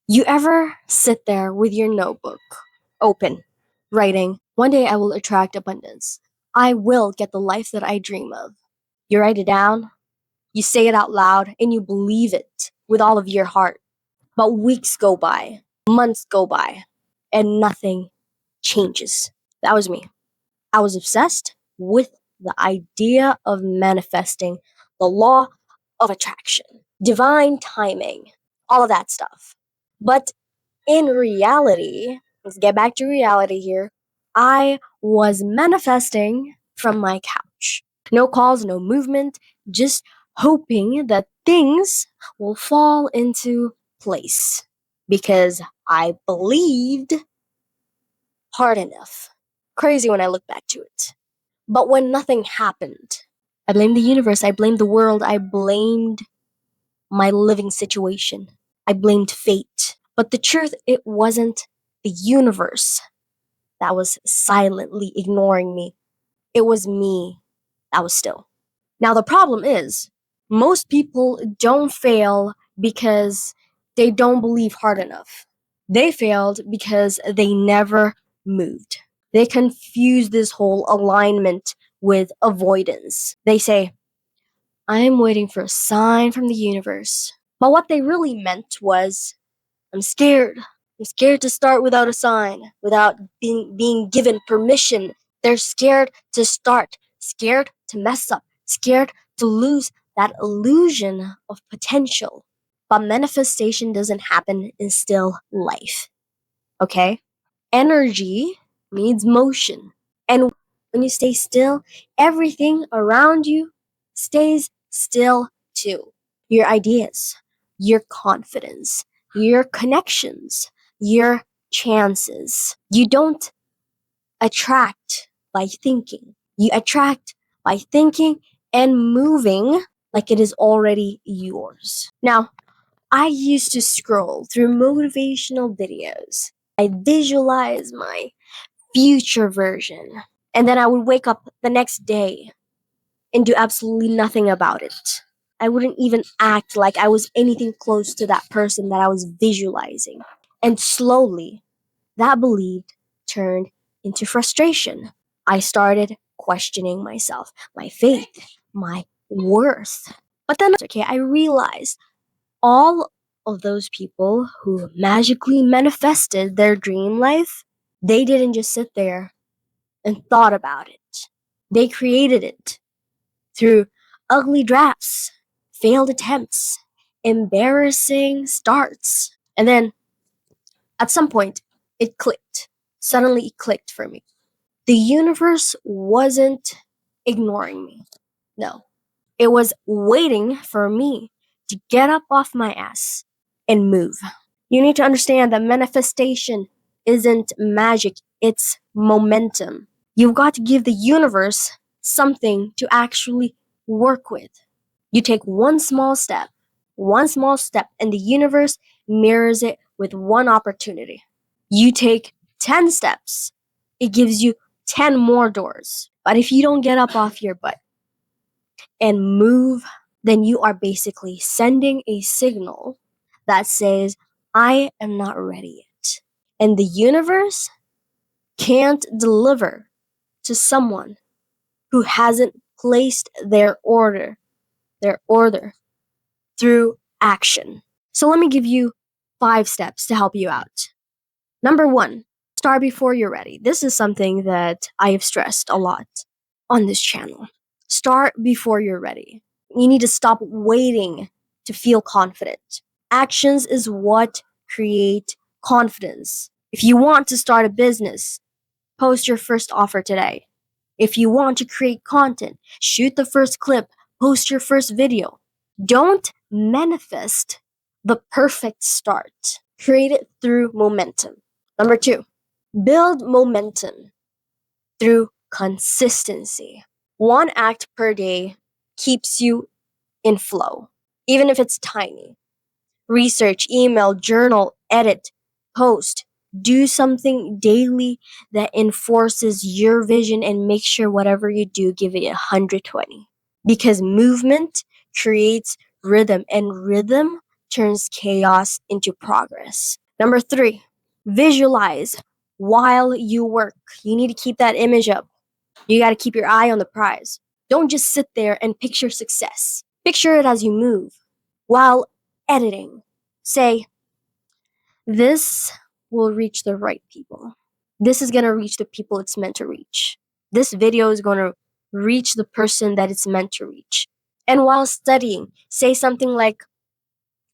You ever sit there with your notebook open, writing, "One day I will attract abundance. I will get the life that I dream of." You write it down, you say it out loud, and you believe it with all of your heart. But weeks go by, months go by, and nothing changes. That was me. I was obsessed with the idea of manifesting, the law of attraction, divine timing, all of that stuff. But in reality, let's get back to reality here. I was manifesting from my couch. No calls, no movement, just hoping that things will fall into place because I believed hard enough. Crazy when I look back to it. But when nothing happened, I blamed the universe, I blamed the world, I blamed my living situation, I blamed fate. But the truth, it wasn't the universe that was silently ignoring me. It was me that was still. Now, the problem is, most people don't fail because they don't believe hard enough. They failed because they never moved. They confuse this whole alignment with avoidance. They say, "I'm waiting for a sign from the universe." But what they really meant was, "I'm scared. I'm scared to start without a sign, without being given permission." They're scared to start, scared to mess up, scared to lose that illusion of potential. But manifestation doesn't happen in still life, okay? Energy needs motion. And when you stay still, everything around you stays still too. Your ideas, your confidence, your connections, your chances. You don't attract by thinking. You attract by thinking and moving like it is already yours. Now, I used to scroll through motivational videos. I visualize my future version. And then I would wake up the next day and do absolutely nothing about it. I wouldn't even act like I was anything close to that person that I was visualizing. And slowly, that belief turned into frustration. I started questioning myself, my faith, my worth. But then, okay, I realized all of those people who magically manifested their dream life, they didn't just sit there and thought about it. They created it through ugly drafts, failed attempts, embarrassing starts. And then at some point, it clicked. Suddenly, it clicked for me. The universe wasn't ignoring me. No, it was waiting for me to get up off my ass and move. You need to understand that manifestation isn't magic, it's momentum. You've got to give the universe something to actually work with. You take one small step, and the universe mirrors it with one opportunity. You take 10 steps, it gives you 10 more doors. But if you don't get up off your butt and move, then you are basically sending a signal that says, "I am not ready yet." And the universe can't deliver to someone who hasn't placed their order through action. So let me give you 5 steps to help you out. Number 1, start before you're ready. This is something that I have stressed a lot on this channel. Start before you're ready. You need to stop waiting to feel confident. Actions is what create confidence. If you want to start a business, post your first offer today. If you want to create content, shoot the first clip, post your first video. Don't manifest the perfect start. Create it through momentum. Number 2, build momentum through consistency. One act per day keeps you in flow, even if it's tiny. Research, email, journal, edit, post. Do something daily that enforces your vision and make sure whatever you do, give it 120. Because movement creates rhythm, and rhythm turns chaos into progress. Number 3, visualize while you work. You need to keep that image up. You got to keep your eye on the prize. Don't just sit there and picture success. Picture it as you move. While editing, say, this will reach the right people. This is going to reach the people it's meant to reach. This video is going to reach the person that it's meant to reach. And while studying, say something like,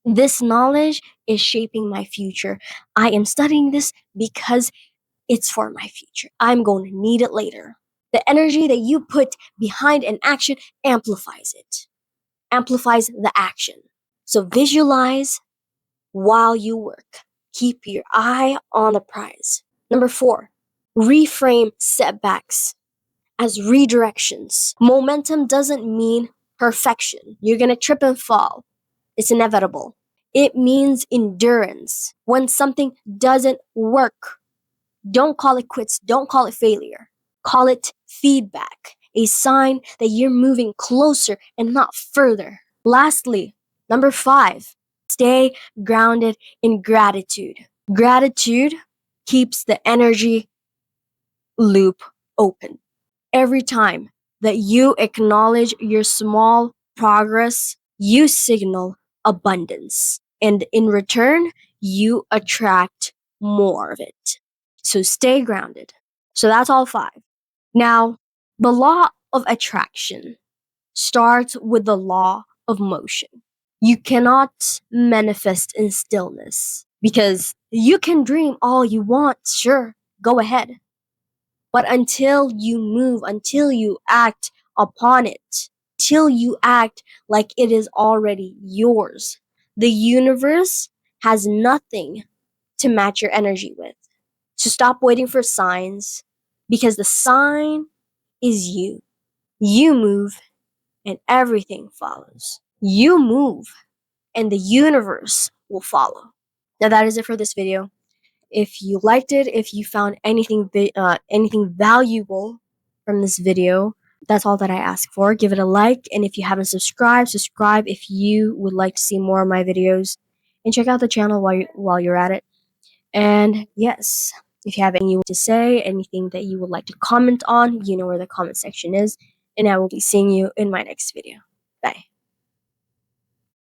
this knowledge is shaping my future. I am studying this because it's for my future. I'm going to need it later. The energy that you put behind an action amplifies it, amplifies the action. So visualize while you work. Keep your eye on the prize. Number 4, reframe setbacks as redirections. Momentum doesn't mean perfection. You're going to trip and fall. It's inevitable. It means endurance. When something doesn't work, don't call it quits. Don't call it failure. Call it feedback, a sign that you're moving closer and not further. Lastly, number 5, stay grounded in gratitude. Gratitude keeps the energy loop open. Every time that you acknowledge your small progress, you signal abundance. And in return, you attract more of it. So stay grounded. So that's all 5. Now, the law of attraction starts with the law of motion. You cannot manifest in stillness because you can dream all you want, sure, go ahead. But until you move, until you act upon it, till you act like it is already yours, the universe has nothing to match your energy with. So stop waiting for signs because the sign is you. You move and everything follows. You move and the universe will follow. Now that is it for this video. If you liked it, if you found anything valuable from this video, that's all that I ask for. Give it a like, and if you haven't subscribed, subscribe if you would like to see more of my videos, and check out the channel while you're at it. And yes, if you have anything to say, anything that you would like to comment on, you know where the comment section is, and I will be seeing you in my next video.